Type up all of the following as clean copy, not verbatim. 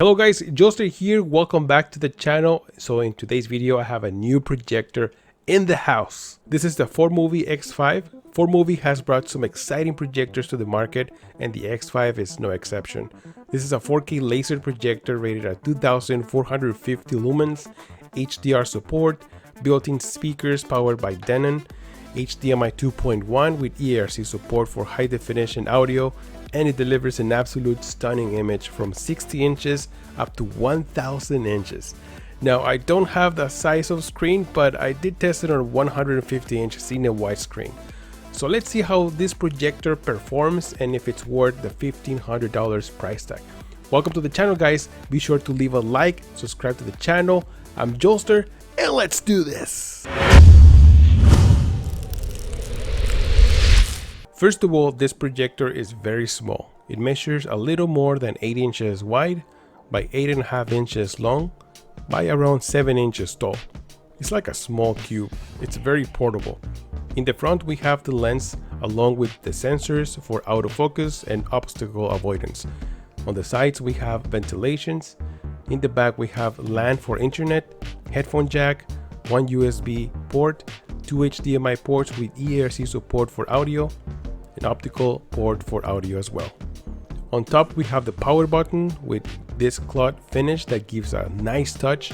Hello guys, Joster here. Welcome back to the channel. So in today's video, I have a new projector in the house. This is the Formovie X5. Formovie has brought some exciting projectors to the market, and the X5 is no exception. This is a 4K laser projector rated at 2450 lumens, HDR support, built-in speakers powered by Denon, HDMI 2.1 with EARC support for high definition audio, and it delivers an absolute stunning image from 60 inches up to 1000 inches. Now, I don't have the size of screen, but I did test it on 150-inch cine widescreen. So let's see how this projector performs and if it's worth the $1,500 price tag. Welcome to the channel, guys. Be sure to leave a like, subscribe to the channel. I'm Joster, and let's do this. First of all, this projector is very small. It measures a little more than 8 inches wide by 8.5 inches long by around 7 inches tall. It's like a small cube. It's very portable. In the front, we have the lens along with the sensors for autofocus and obstacle avoidance. On the sides, we have ventilations. In the back, we have LAN for internet, headphone jack, one USB port, 2 HDMI ports with EARC support for audio, an optical port for audio as well. On top, we have the power button with this cloth finish that gives a nice touch.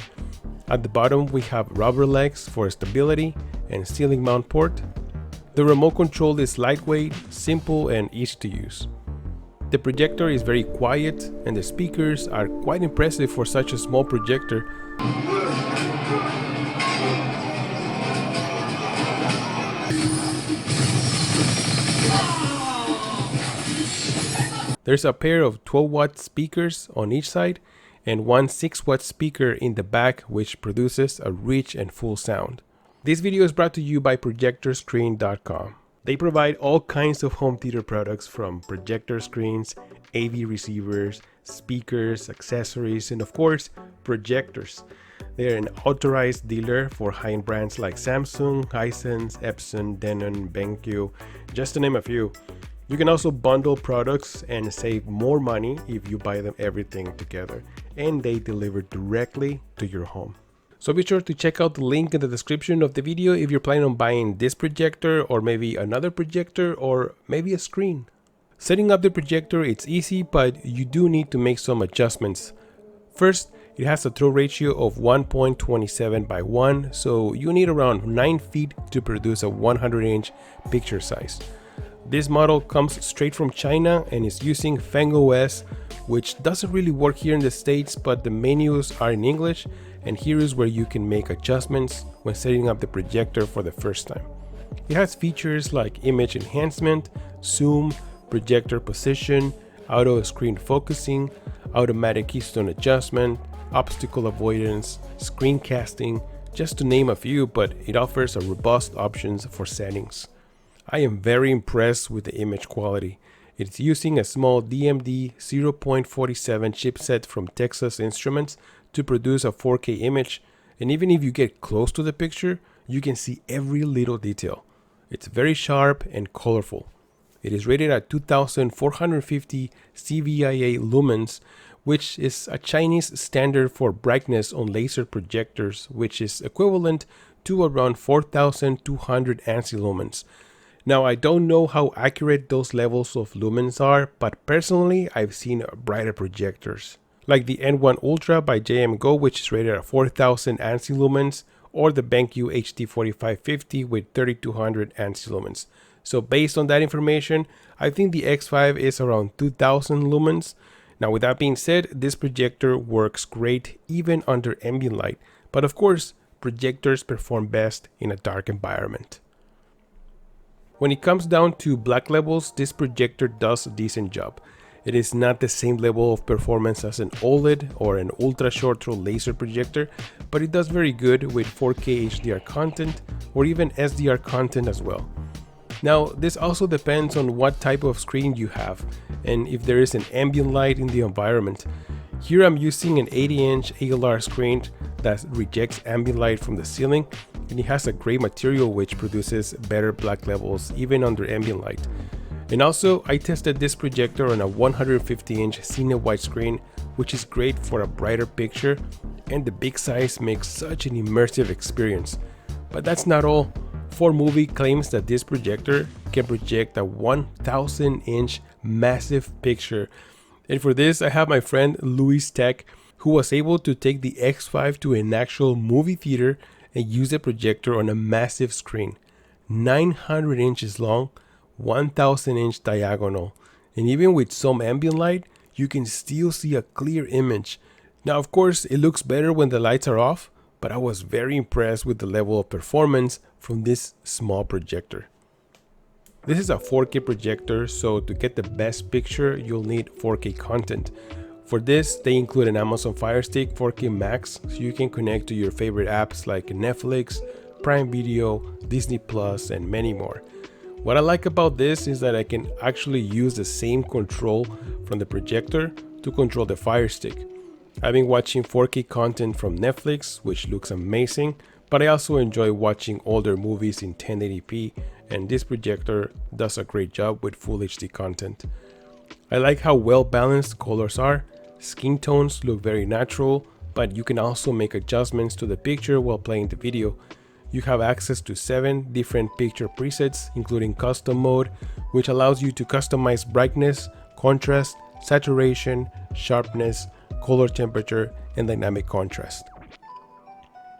At the bottom, we have rubber legs for stability and ceiling mount port. The remote control is lightweight, simple, and easy to use. The projector is very quiet, and the speakers are quite impressive for such a small projector. There's a pair of 12-watt speakers on each side and one 6-watt speaker in the back, which produces a rich and full sound. This video is brought to you by projectorscreen.com. They provide all kinds of home theater products, from projector screens, AV receivers, speakers, accessories, and of course, projectors. They're an authorized dealer for high-end brands like Samsung, Hisense, Epson, Denon, BenQ, just to name a few. You can also bundle products and save more money if you buy them everything together, and they deliver directly to your home. So be sure to check out the link in the description of the video if you're planning on buying this projector, or maybe another projector, or maybe a screen. Setting up the projector, it's easy, but you do need to make some adjustments. First, it has a throw ratio of 1.27 by 1, so you need around 9 feet to produce a 100-inch picture size. This model comes straight from China and is using FangOS, which doesn't really work here in the States, but the menus are in English, and here is where you can make adjustments when setting up the projector for the first time. It has features like image enhancement, zoom, projector position, auto screen focusing, automatic keystone adjustment, obstacle avoidance, screencasting, just to name a few, but it offers a robust options for settings. I am very impressed with the image quality. It's using a small DMD 0.47 chipset from Texas Instruments to produce a 4K image, and even if you get close to the picture, you can see every little detail. It's very sharp and colorful. It is rated at 2450 CVIA lumens, which is a Chinese standard for brightness on laser projectors, which is equivalent to around 4200 ANSI lumens. Now, I don't know how accurate those levels of lumens are, but personally, I've seen brighter projectors, like the N1 Ultra by JMGO, which is rated at 4000 ANSI lumens, or the BenQ HD4550 with 3200 ANSI lumens. So based on that information, I think the X5 is around 2000 lumens. Now, with that being said, this projector works great even under ambient light, but of course, projectors perform best in a dark environment. When it comes down to black levels, this projector does a decent job. It is not the same level of performance as an OLED or an ultra short throw laser projector, but it does very good with 4K HDR content or even SDR content as well. Now, this also depends on what type of screen you have and if there is an ambient light in the environment. Here I'm using an 80-inch ALR screen that rejects ambient light from the ceiling, and it has a gray material which produces better black levels even under ambient light. And also, I tested this projector on a 150-inch cine widescreen which is great for a brighter picture, and the big size makes such an immersive experience. But that's not all. Formovie claims that this projector can project a 1000-inch massive picture. And for this, I have my friend LuizTech, who was able to take the X5 to an actual movie theater and use the projector on a massive screen. 900 inches long, 1000-inch diagonal. And even with some ambient light, you can still see a clear image. Now, of course, it looks better when the lights are off, but I was very impressed with the level of performance from this small projector. This is a 4K projector, so to get the best picture, you'll need 4K content. For this, they include an Amazon Fire Stick 4K Max, so you can connect to your favorite apps like Netflix, Prime Video, Disney Plus, and many more. What I like about this is that I can actually use the same control from the projector to control the Fire Stick. I've been watching 4K content from Netflix, which looks amazing, but I also enjoy watching older movies in 1080p, and this projector does a great job with Full HD content. I like how well balanced colors are. Skin tones look very natural, but you can also make adjustments to the picture while playing the video. You have access to 7 different picture presets, including custom mode, which allows you to customize brightness, contrast, saturation, sharpness, color temperature, and dynamic contrast.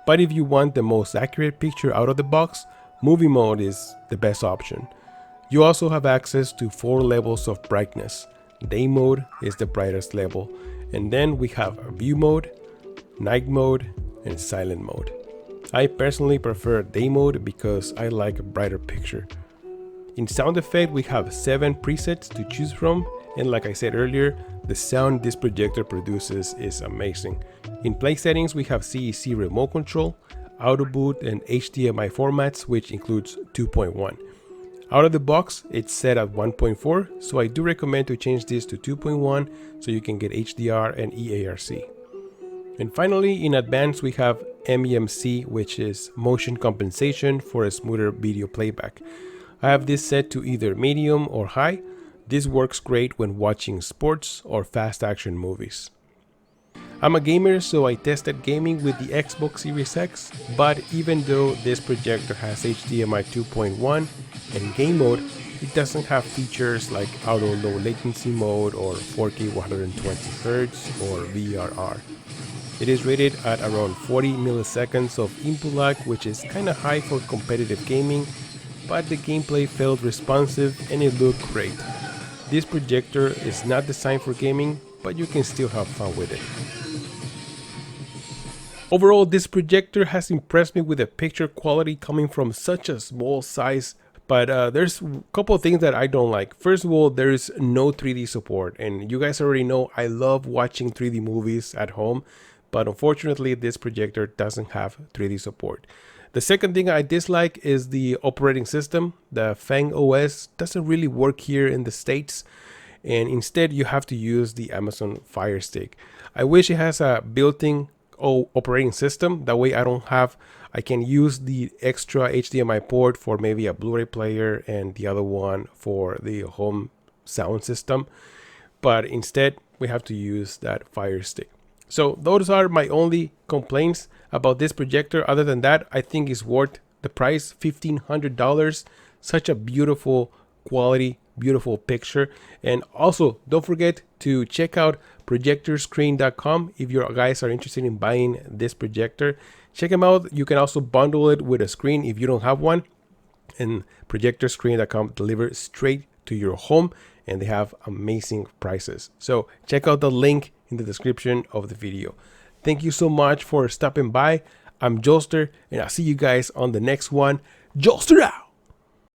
But if you want the most accurate picture out of the box, movie mode is the best option. You also have access to 4 levels of brightness. Day mode is the brightest level, and then we have view mode, night mode, and silent mode. I personally prefer day mode because I like a brighter picture. In sound effect, we have 7 presets to choose from, and like I said earlier, the sound this projector produces is amazing. In play settings, we have CEC remote control, auto boot, and HDMI formats, which includes 2.1. Out of the box, it's set at 1.4, so I do recommend to change this to 2.1 so you can get HDR and EARC. And finally, in advanced, we have MEMC, which is motion compensation for a smoother video playback. I have this set to either medium or high. This works great when watching sports or fast action movies. I'm a gamer, so I tested gaming with the Xbox Series X, but even though this projector has HDMI 2.1 and game mode, it doesn't have features like auto low latency mode or 4K 120Hz or VRR. It is rated at around 40 milliseconds of input lag, which is kinda high for competitive gaming, but the gameplay felt responsive and it looked great. This projector is not designed for gaming, but you can still have fun with it. Overall, this projector has impressed me with the picture quality coming from such a small size, but there's a couple of things that I don't like. First of all, there's no 3D support, and you guys already know I love watching 3D movies at home, but unfortunately this projector doesn't have 3D support. The second thing I dislike is the operating system. The Fang OS doesn't really work here in the States, and instead you have to use the Amazon Fire Stick. I wish it has a built-in operating system. That way I can use the extra HDMI port for maybe a Blu-ray player and the other one for the home sound system. But instead we have to use that Fire Stick. So those are my only complaints about this projector. Other than that, I think it's worth the price, $1,500. Such a beautiful quality, beautiful picture. And also don't forget to check out projectorscreen.com if you guys are interested in buying this projector. Check them out. You can also bundle it with a screen if you don't have one, and projectorscreen.com delivers straight to your home, and they have amazing prices. So check out the link in the description of the video. Thank you so much for stopping by. I'm Joester, and I'll see you guys on the next one. Joester out!